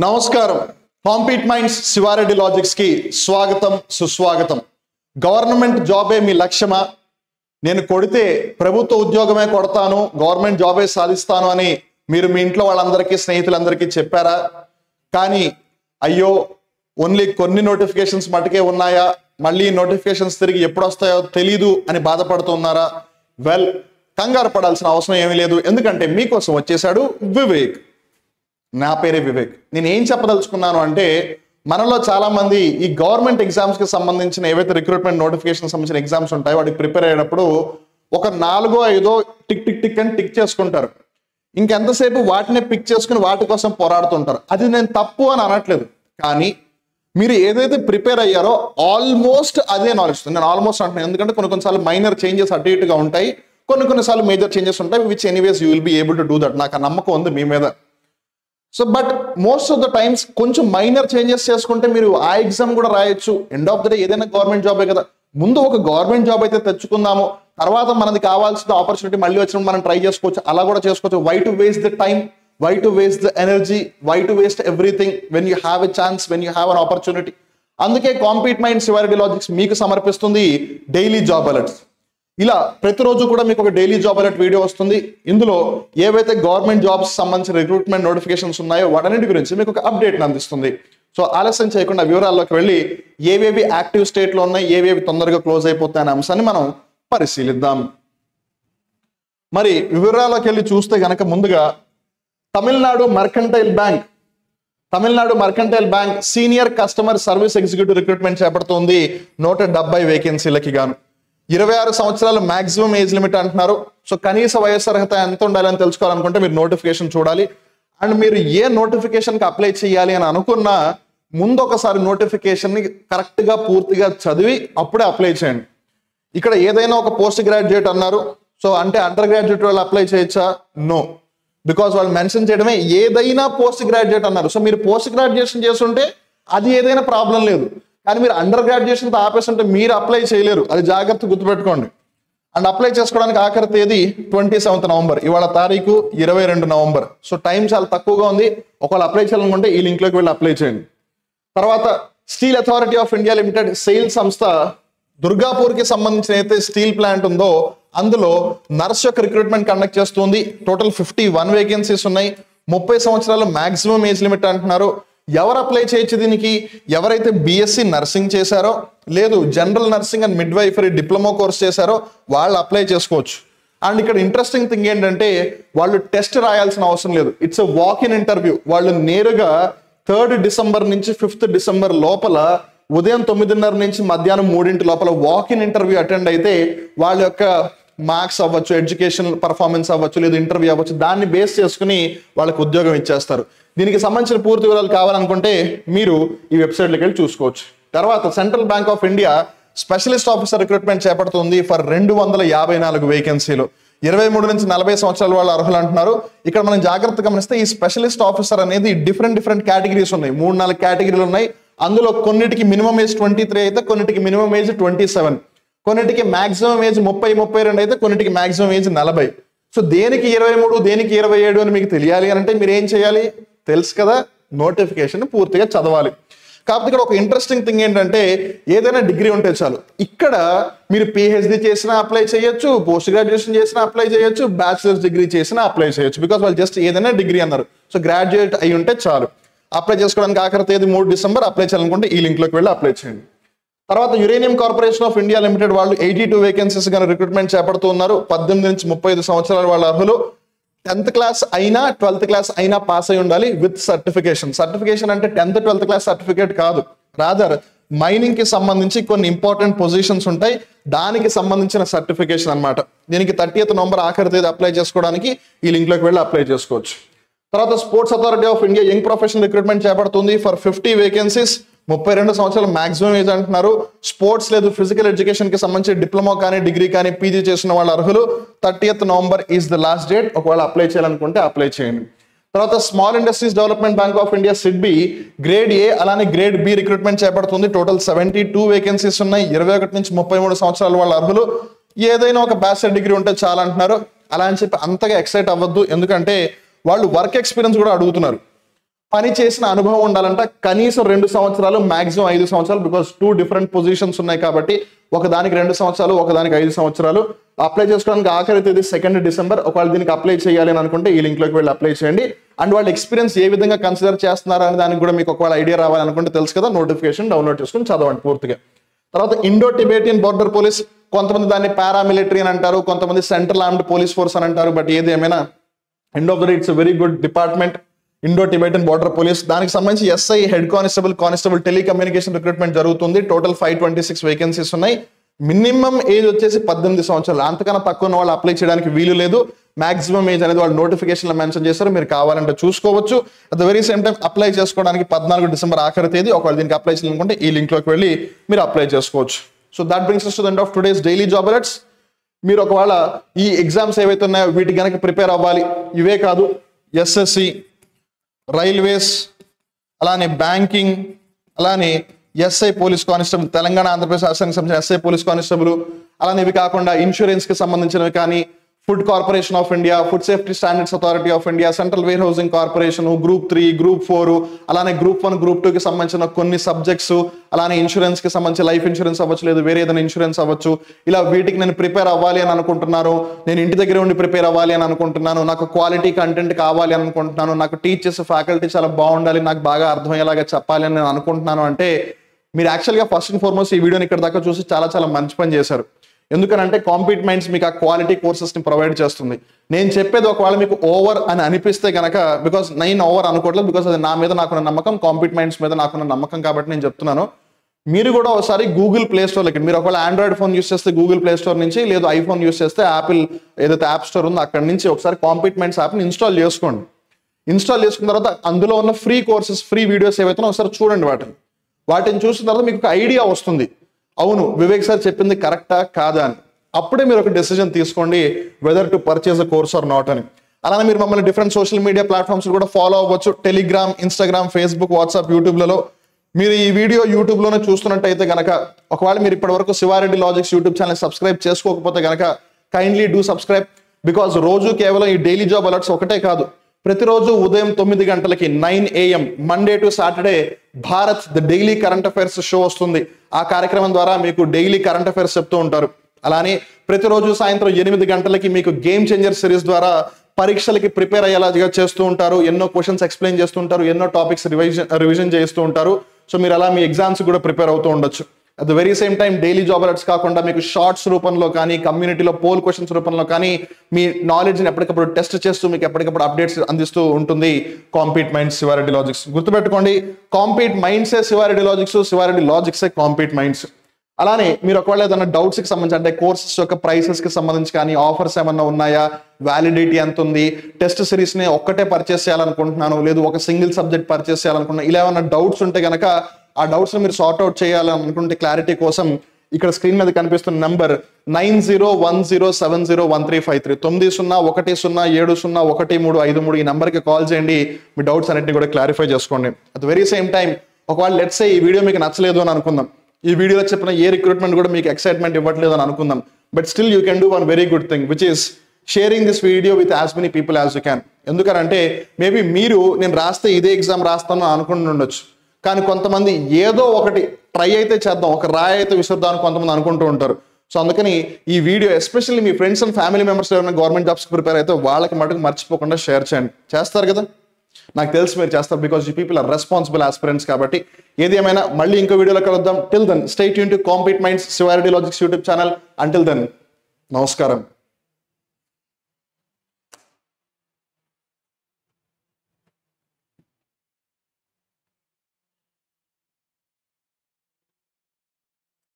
నమస్కారం. Compete minds Sivareddy logics కి స్వాగతం సుస్వాగతం. గవర్నమెంట్ జాబే మీ లక్ష్యమా? నేను కొడితే ప్రభుత్వ ఉద్యోగమే కొడతాను, గవర్నమెంట్ జాబే సాధిస్తాను అని మీరు మీ ఇంట్లో వాళ్ళందరికీ స్నేహితులందరికీ చెప్పారా? కానీ అయ్యో ఓన్లీ కొన్ని నోటిఫికేషన్స్ మటుకే ఉన్నాయా, మళ్ళీ నోటిఫికేషన్స్ తిరిగి ఎప్పుడు వస్తాయో తెలీదు అని బాధపడుతున్నారా? వెల్, కంగారు పడాల్సిన అవసరం ఏమీ లేదు, ఎందుకంటే మీకోసం వచ్చేసాడు వివేక్. నా పేరే వివేక్. నేను ఏం చెప్పదలుచుకున్నాను అంటే, మనలో చాలా మంది ఈ గవర్నమెంట్ ఎగ్జామ్స్ కి సంబంధించిన ఏవైతే రిక్రూట్మెంట్ నోటిఫికేషన్ సంబంధించిన ఎగ్జామ్స్ ఉంటాయో వాటికి ప్రిపేర్ అయ్యేటప్పుడు ఒక 4-5 టిక్ టిక్ టిక్ అని టిక్ చేసుకుంటారు. ఇంకెంతసేపు వాటినే పిక్ చేసుకుని వాటి కోసం పోరాడుతుంటారు. అది నేను తప్పు అని అనట్లేదు, కానీ మీరు ఏదైతే ప్రిపేర్ అయ్యారో ఆల్మోస్ట్ అదే నాలెడ్జ్. నేను ఆల్మోస్ట్ అంటున్నాను, ఎందుకంటే కొన్నిసార్లు మైనర్ చేంజెస్ అటు ఇటుగా ఉంటాయి, కొన్నిసార్లు మేజర్ చేంజెస్ ఉంటాయి, which anyways you will be able to do that. నాకు ఆ నమ్మకం ఉంది మీ మీద. So but most of the times కొంచెం మైనర్ చేంజెస్ చేసుకుంటే మీరు ఆ ఎగ్జామ్ కూడా రాయొచ్చు. ఎండ్ ఆఫ్ ద డే ఏదైనా గవర్నమెంట్ జాబే కదా. ముందు ఒక గవర్నమెంట్ జాబ్ అయితే తెచ్చుకుందాము, తర్వాత మనది కావాల్సిన ఆపర్చునిటీ మళ్ళీ వచ్చినప్పుడు మనం ట్రై చేసుకోవచ్చు, అలా కూడా చేసుకోవచ్చు. Why to waste the time, why to waste the energy, why to waste everything when you have a chance, when you have an opportunity. అందుకే కాంపీట్ మైండ్ శివారెడ్డి లాజిక్స్ మీకు సమర్పిస్తుంది డైలీ జాబ్ అలర్ట్స్. ఇలా ప్రతిరోజు కూడా మీకు ఒక డైలీ జాబ్ అలర్ట్ వీడియో వస్తుంది. ఇందులో ఏవైతే గవర్నమెంట్ జాబ్స్ సంబంధించిన రిక్రూట్మెంట్ నోటిఫికేషన్స్ ఉన్నాయో వాటన్నిటి గురించి మీకు ఒక అప్డేట్ అందిస్తుంది. సో ఆలస్యం చేయకుండా వివరాల్లోకి వెళ్ళి ఏవేవి యాక్టివ్ స్టేట్ లో ఉన్నాయి, ఏవేవి తొందరగా క్లోజ్ అయిపోతాయనే అంశాన్ని మనం పరిశీలిద్దాం. మరి వివరాల్లోకి వెళ్ళి చూస్తే గనక ముందుగా Tamilnadu mercantile bank senior customer service executive recruitment చేపడుతుంది 170 వేకెన్సీలకి గాను. 26 సంవత్సరాలు మాక్సిమం ఏజ్ లిమిట్ అంటున్నారు. సో కనీస వయస్సు అర్హత ఎంత ఉండాలని తెలుసుకోవాలనుకుంటే మీరు నోటిఫికేషన్ చూడాలి. అండ్ మీరు ఏ నోటిఫికేషన్ కి అప్లై చేయాలి అని అనుకున్నా ముందు ఒకసారి నోటిఫికేషన్ ని కరెక్ట్ గా పూర్తిగా చదివి అప్పుడే అప్లై చేయండి. ఇక్కడ ఏదైనా ఒక పోస్ట్ గ్రాడ్యుయేట్ అన్నారు, సో అంటే అండర్ గ్రాడ్యుయేట్ వాళ్ళు అప్లై చేయొచ్చా? నో, బికాస్ వాళ్ళు మెన్షన్ చేయడమే ఏదైనా పోస్ట్ గ్రాడ్యుయేట్ అన్నారు. సో మీరు పోస్ట్ గ్రాడ్యుయేషన్ చేస్తుంటే అది ఏదైనా ప్రాబ్లం లేదు, కానీ మీరు అండర్ గ్రాడ్యుయేషన్తో ఆపేస్తుంటే మీరు అప్లై చేయలేరు, అది జాగ్రత్త గుర్తుపెట్టుకోండి. అండ్ అప్లై చేసుకోవడానికి ఆఖరి తేదీ 27 నవంబర్, ఇవాళ తారీఖు 22 నవంబర్. సో టైం చాలా తక్కువగా ఉంది. ఒకవేళ అప్లై చేయాలనుకుంటే ఈ లింక్లోకి వెళ్ళి అప్లై చేయండి. తర్వాత steel authority of India limited SAIL సంస్థ దుర్గాపూర్కి సంబంధించిన అయితే స్టీల్ ప్లాంట్ ఉందో అందులో నర్స్ యొక్క రిక్రూట్మెంట్ కండక్ట్ చేస్తుంది. టోటల్ 51 వేకెన్సీస్ ఉన్నాయి. 30 సంవత్సరాలు మాక్సిమం ఏజ్ లిమిట్ అంటున్నారు. ఎవరు అప్లై చేయొచ్చు దీనికి? ఎవరైతే బీఎస్సీ నర్సింగ్ చేశారో, లేదు general nursing and midwifery diploma course చేశారో వాళ్ళు అప్లై చేసుకోవచ్చు. అండ్ ఇక్కడ ఇంట్రెస్టింగ్ థింగ్ ఏంటంటే వాళ్ళు టెస్ట్ రాయాల్సిన అవసరం లేదు. It's a walk in interview. వాళ్ళు నేరుగా 3 డిసెంబర్ నుంచి 5 డిసెంబర్ లోపల ఉదయం 9:30 నుంచి మధ్యాహ్నం 3 లోపల వాక్ ఇన్ ఇంటర్వ్యూ అటెండ్ అయితే వాళ్ళ యొక్క మార్క్స్ అవ్వచ్చు, ఎడ్యుకేషన్ పర్ఫార్మెన్స్ అవ్వచ్చు, లేదా ఇంటర్వ్యూ అవ్వచ్చు, దాన్ని బేస్ చేసుకుని వాళ్ళకి ఉద్యోగం ఇచ్చేస్తారు. దీనికి సంబంధించిన పూర్తి వివరాలు కావాలనుకుంటే మీరు ఈ వెబ్సైట్లోకి వెళ్ళి చూసుకోవచ్చు. తర్వాత Central Bank of India specialist officer recruitment చేపడుతుంది ఫర్ 254 వేకెన్సీలు. 23 నుంచి 40 సంవత్సరాల వాళ్ళు అర్హులు అంటున్నారు. ఇక్కడ మనం జాగ్రత్తగా గమనిస్తే ఈ స్పెషలిస్ట్ ఆఫీసర్ అనేది డిఫరెంట్ కేటగిరీస్ ఉన్నాయి. 3-4 కేటగిరీలు ఉన్నాయి. అందులో కొన్నిటికి మినిమం ఏజ్ 23 అయితే, కొన్నిటికి మినిమం ఏజ్ 27, కొన్నిటికి మాక్సిమం ఏజ్ 30-32 అయితే, కొన్నిటికి మాక్సిమం ఏజ్ 40. సో దేనికి 23, దేనికి 27 అని మీకు తెలియాలి అంటే మీరు ఏం చేయాలి? తెలుసు కదా, నోటిఫికేషన్ పూర్తిగా చదవాలి. కాకపోతే ఇక్కడ ఒక ఇంట్రెస్టింగ్ థింగ్ ఏంటంటే ఏదైనా డిగ్రీ ఉంటే చాలు. ఇక్కడ మీరు పిహెచ్డి చేసినా అప్లై చేయొచ్చు, పోస్ట్ గ్రాడ్యుయేషన్ చేసినా అప్లై చేయొచ్చు, బ్యాచిలర్స్ డిగ్రీ చేసినా అప్లై చేయొచ్చు, బికాస్ వాళ్ళు జస్ట్ ఏదైనా డిగ్రీ అన్నారు. సో గ్రాడ్యుయేట్ అయి ఉంటే చాలు. అప్లై చేసుకోవడానికి ఆఖరి తేదీ 3 డిసెంబర్. అప్లై చేయాలనుకుంటే ఈ లింక్లోకి వెళ్ళి అప్లై చేయండి. తర్వాత uranium corporation of India limited వాళ్ళు 82 వేకెన్సీస్ గాను రిక్రూట్మెంట్ చేపడుతూ ఉన్నారు. 18 నుంచి 35 సంవత్సరాల వాళ్ళ అర్హులు. 10th క్లాస్ అయినా 12th క్లాస్ అయినా పాస్ అయి ఉండాలి విత్ సర్టిఫికేషన్. సర్టిఫికేషన్ అంటే 10th 12th క్లాస్ సర్టిఫికేట్ కాదు, రాదర్ మైనింగ్ కి సంబంధించి కొన్ని ఇంపార్టెంట్ పొజిషన్స్ ఉంటాయి, దానికి సంబంధించిన సర్టిఫికేషన్ అన్నమాట. దీనికి 30th నవంబర్ ఆఖరి తేదీ. అప్లై చేసుకోవడానికి ఈ లింక్లోకి వెళ్ళి అప్లై చేసుకోవచ్చు. తర్వాత Sports Authority of India young professional recruitment చేపడుతుంది ఫర్ 50 వేకెన్సీస్. 32 సంవత్సరాలు మాక్సిమం ఏజ్ అంటున్నారు. స్పోర్ట్స్ లేదు ఫిజికల్ ఎడ్యుకేషన్ కి సంబంధించి డిప్లొమా కానీ డిగ్రీ కానీ పీజీ చేసిన వాళ్ళ అర్హులు. 30th November is the last date. ఒకవేళ అప్లై చేయాలనుకుంటే అప్లై చేయండి. తర్వాత Small Industries Development Bank of India SIDBI grade A అలానే గ్రేడ్ బి రిక్రూట్మెంట్ చేపడుతుంది. టోటల్ 72 వేకెన్సీస్ ఉన్నాయి. 21 నుంచి 33 సంవత్సరాల వాళ్ళ అర్హులు. ఏదైనా ఒక బ్యాచిలర్ డిగ్రీ ఉంటే చాలా అంటున్నారు. అలా అని చెప్పి అంతగా ఎక్సైట్ అవ్వద్దు, ఎందుకంటే వాళ్ళు వర్క్ ఎక్స్పీరియన్స్ కూడా అడుగుతున్నారు. పని చేసిన అనుభవం ఉండాలంట కనీసం 2 సంవత్సరాలు, మాక్సిమం 5 సంవత్సరాలు, బికాస్ 2 డిఫరెంట్ పొజిషన్స్ ఉన్నాయి కాబట్టి ఒకదానికి 2 సంవత్సరాలు, ఒకదానికి 5 సంవత్సరాలు. అప్లై చేసుకోవడానికి ఆఖరి తేదీ 2 డిసెంబర్. ఒకవేళ దీనికి అప్లై చేయాలి అని అనుకుంటే ఈ లింక్ లోకి వెళ్ళి అప్లై చేయండి. అండ్ వాళ్ళ ఎక్స్పీరియన్స్ ఏ విధంగా కన్సిడర్ చేస్తున్నారు అనే దానికి కూడా మీకు ఒకవేళ ఐడియా రావాలనుకుంటే తెలుసు కదా, నోటిఫికేషన్ డౌన్లోడ్ చేసుకుని చదవండి పూర్తిగా. తర్వాత ఇండో టిబేటియన్ బోర్డర్ పోలీస్, కొంతమంది దాన్ని పారామిలిటరీ అని అంటారు, కొంతమంది సెంట్రల్ ఆర్మ్డ్ పోలీస్ ఫోర్స్ అని అంటారు. బట్ ఏది ఏమైనా end of the day it's very good department Indo Tibetan border police. దానికి సంబంధించి SI, head constable telecommunication recruitment జరుగుతుంది. టోటల్ 526 వేకెన్సీస్ ఉన్నాయి. మినిమం ఏజ్ వచ్చేసి 18 సంవత్సరాలు, అంతకన్నా తక్కువ ఉన్న వాళ్ళు అప్లై చేయడానికి వీలు లేదు. మాక్సిమం ఏజ్ అనేది వాళ్ళు నోటిఫికేషన్ లో మెన్షన్ చేస్తారు, మీరు కావాలంటే చూసుకోవచ్చు. At the very same time apply చేసుకోవడానికి 14 డిసెంబర్ ఆఖరి తేదీ. ఒకవేళ దీనికి అప్లై చేయాలనుకుంటే ఈ లింక్ లోకి వెళ్ళి మీరు అప్లై చేసుకోవచ్చు. So that brings us to the end of today's daily job alerts. మీరు ఒకవేళ ఈ ఎగ్జామ్స్ ఏవైతే ఉన్నాయో వీటికి కనుక ప్రిపేర్ అవ్వాలి, ఇవే కాదు ఎస్ఎస్సి, రైల్వేస్, అలానే బ్యాంకింగ్, అలానే SI police constable, Telangana Andhra Pradesh రాష్ట్రానికి సంబంధించిన ఎస్ఐ పోలీస్ కానిస్టేబుల్, అలానే ఇవి కాకుండా ఇన్సూరెన్స్ కి సంబంధించినవి కానీ, food corporation of India, food safety standards authority of India, central warehousing corporation, group 3, group 4, అలానే గ్రూప్ 1, గ్రూప్ 2 కి సంబంధించిన కొన్ని సబ్జెక్ట్స్, అలానే ఇన్సూరెన్స్ కి సంబంధించి లైఫ్ ఇన్సూరెన్స్ అవ్వచ్చు, లేదు వేరే ఏదైనా ఇన్సూరెన్స్ అవ్వచ్చు. ఇలా వీటికి నేను ప్రిపేర్ అవ్వాలి అని అనుకుంటున్నాను, నేను ఇంటి దగ్గర ఉండి ప్రిపేర్ అవ్వాలి అని అనుకుంటున్నాను, నాకు క్వాలిటీ కంటెంట్ కావాలి అని అనుకుంటున్నాను, నాకు టీచర్స్ ఫ్యాకల్టీ చాలా బాగుండాలి, నాకు బాగా అర్థమయ్యేలాగా చెప్పాలి అని నేను అనుకుంటున్నాను అంటే మీరు యాక్చువల్గా ఫస్ట్ అండ్ ఫార్మోస్ట్ ఈ వీడియోని ఇక్కడ దాకా చూసి చాలా చాలా మంచి పని చేశారు. ఎందుకనంటే కాంపీట్ మైండ్స్ మీకు ఆ క్వాలిటీ కోర్సెస్ని ప్రొవైడ్ చేస్తుంది. నేను చెప్పేది ఒకవేళ మీకు ఓవర్ అని అనిపిస్తే కనుక, బికాస్ నేను ఓవర్ అనుకోవట్లేదు, బికాస్ అది నా మీద నాకున్న నమ్మకం, కాంపీట్ మైండ్స్ మీద నాకున్న నమ్మకం కాబట్టి నేను చెప్తున్నాను. మీరు కూడా ఒకసారి గూగుల్ ప్లే స్టోర్లోకి, మీరు ఒకవేళ ఆండ్రాయిడ్ ఫోన్ యూస్ చేస్తే గూగుల్ ప్లే స్టోర్ నుంచి, లేదు ఐఫోన్ యూస్ చేస్తే యాపిల్ ఏదైతే యాప్ స్టోర్ ఉందో అక్కడ నుంచి ఒకసారి కాంపీట్ మైండ్స్ యాప్ని ఇన్స్టాల్ చేసుకోండి. ఇన్స్టాల్ చేసుకున్న తర్వాత అందులో ఉన్న ఫ్రీ కోర్సెస్, ఫ్రీ వీడియోస్ ఏవైతే ఒకసారి చూడండి. వాటిని చూసిన తర్వాత మీకు ఒక ఐడియా వస్తుంది, అవును వివేక్ సార్ చెప్పింది కరెక్టా కాదా అని. అప్పుడే మీరు ఒక డెసిజన్ తీసుకోండి whether to purchase a course or not అని. అలానే మీరు మమ్మల్ని డిఫరెంట్ సోషల్ మీడియా ప్లాట్ఫామ్స్ కూడా ఫాలో అవ్వచ్చు. టెలిగ్రామ్, ఇన్స్టాగ్రామ్, ఫేస్బుక్, వాట్సాప్, యూట్యూబ్లలో. మీరు ఈ వీడియో యూట్యూబ్లోనే చూస్తున్నట్టయితే కనుక, ఒకవేళ మీరు ఇప్పటి వరకు Sivareddy logics YouTube channel subscribe చేసుకోకపోతే కనుక కైండ్లీ డూ సబ్స్క్రైబ్. బికాజ్ రోజు కేవలం ఈ డైలీ జాబ్ అలర్ట్స్ ఒకటే కాదు, ప్రతిరోజు ఉదయం 9 గంటలకి 9 AM Monday to Saturday Bharat the daily current affairs show వస్తుంది. ఆ కార్యక్రమం ద్వారా మీకు డైలీ కరెంట్ అఫైర్స్ చెప్తూ ఉంటారు. అలానే ప్రతిరోజు సాయంత్రం 8 గంటలకి మీకు గేమ్ చేంజర్ సిరీస్ ద్వారా పరీక్షలకి ప్రిపేర్ అయ్యేలాగా చేస్తూ ఉంటారు. ఎన్నో క్వశ్చన్స్ ఎక్స్ప్లెయిన్ చేస్తూ ఉంటారు, ఎన్నో టాపిక్స్ రివిజన్ చేస్తూ ఉంటారు. సో మీరు అలా మీ ఎగ్జామ్స్ కూడా ప్రిపేర్ అవుతూ ఉండొచ్చు. At the very same time daily job alerts కాకుండా మీకు షార్ట్స్ రూపంలో కానీ, కమ్యూనిటీలో పోల్ క్వశ్చన్స్ రూపంలో కానీ మీ నాలెడ్జ్ని ఎప్పటికప్పుడు టెస్ట్ చేస్తూ మీకు ఎప్పటికప్పుడు అప్డేట్స్ అందిస్తూ ఉంటుంది కాంపీట్ మైండ్స్ శివారెడ్డి లాజిక్స్. గుర్తుపెట్టుకోండి, కాంపీట్ మైండ్సే శివారెడ్డి లాజిక్స్, శివారెడ్డి లాజిక్సే కాంపీట్ మైండ్స్. అలానే మీరు ఒకవేళ ఏదైనా డౌట్స్కి సంబంధించి, అంటే కోర్సెస్ యొక్క ప్రైసెస్కి సంబంధించి కానీ, ఆఫర్స్ ఏమన్నా ఉన్నాయా, వ్యాలిడిటీ ఎంత ఉంది, టెస్ట్ సిరీస్ని ఒక్కటే పర్చేస్ చేయాలనుకుంటున్నాను, లేదు ఒక సింగిల్ సబ్జెక్ట్ పర్చేస్ చేయాలనుకుంటున్నాను, ఇలా ఏమైనా డౌట్స్ ఉంటే కనుక ఆ డౌట్స్ని మీరు సార్ట్అవుట్ చేయాలనుకుంటే క్లారిటీ కోసం ఇక్కడ స్క్రీన్ మీద కనిపిస్తున్న నెంబర్ 9010701353 9010701353 ఈ నెంబర్కి కాల్ చేయండి. మీ డౌట్స్ అన్నింటినీ కూడా క్లారిఫై చేసుకోండి. At the very same time ఒకవేళ లెట్స్ సే ఈ వీడియో మీకు నచ్చలేదు అని అనుకుందాం, ఈ వీడియోలో చెప్పిన ఏ రిక్రూట్మెంట్ కూడా మీకు ఎక్సైట్మెంట్ ఇవ్వట్లేదు అని అనుకుందాం, but still you can do one very good thing which is sharing this video with as many people as you can. ఎందుకనంటే మేబీ మీరు నేను రాస్తే ఇదే ఎగ్జామ్ రాస్తాను అనుకుంటూ ఉండొచ్చు, కానీ కొంతమంది ఏదో ఒకటి ట్రై అయితే చేద్దాం, ఒక రాయి అయితే విసురుదాం అని కొంతమంది అనుకుంటూ ఉంటారు. సో అందుకని ఈ video especially me friends and family members ఎవరైనా గవర్నమెంట్ జాబ్స్కి ప్రిపేర్ అయితే వాళ్ళకి మటుకు మర్చిపోకుండా షేర్ చేయండి. చేస్తారు కదా, నాకు తెలుసు మీరు చేస్తారు, because you people are responsible aspirants. కాబట్టి ఏది ఏమైనా మళ్ళీ ఇంకో వీడియోలో కలుద్దాం. Till then stay tuned to compete minds Sivareddy logics YouTube channel. Until then నమస్కారం.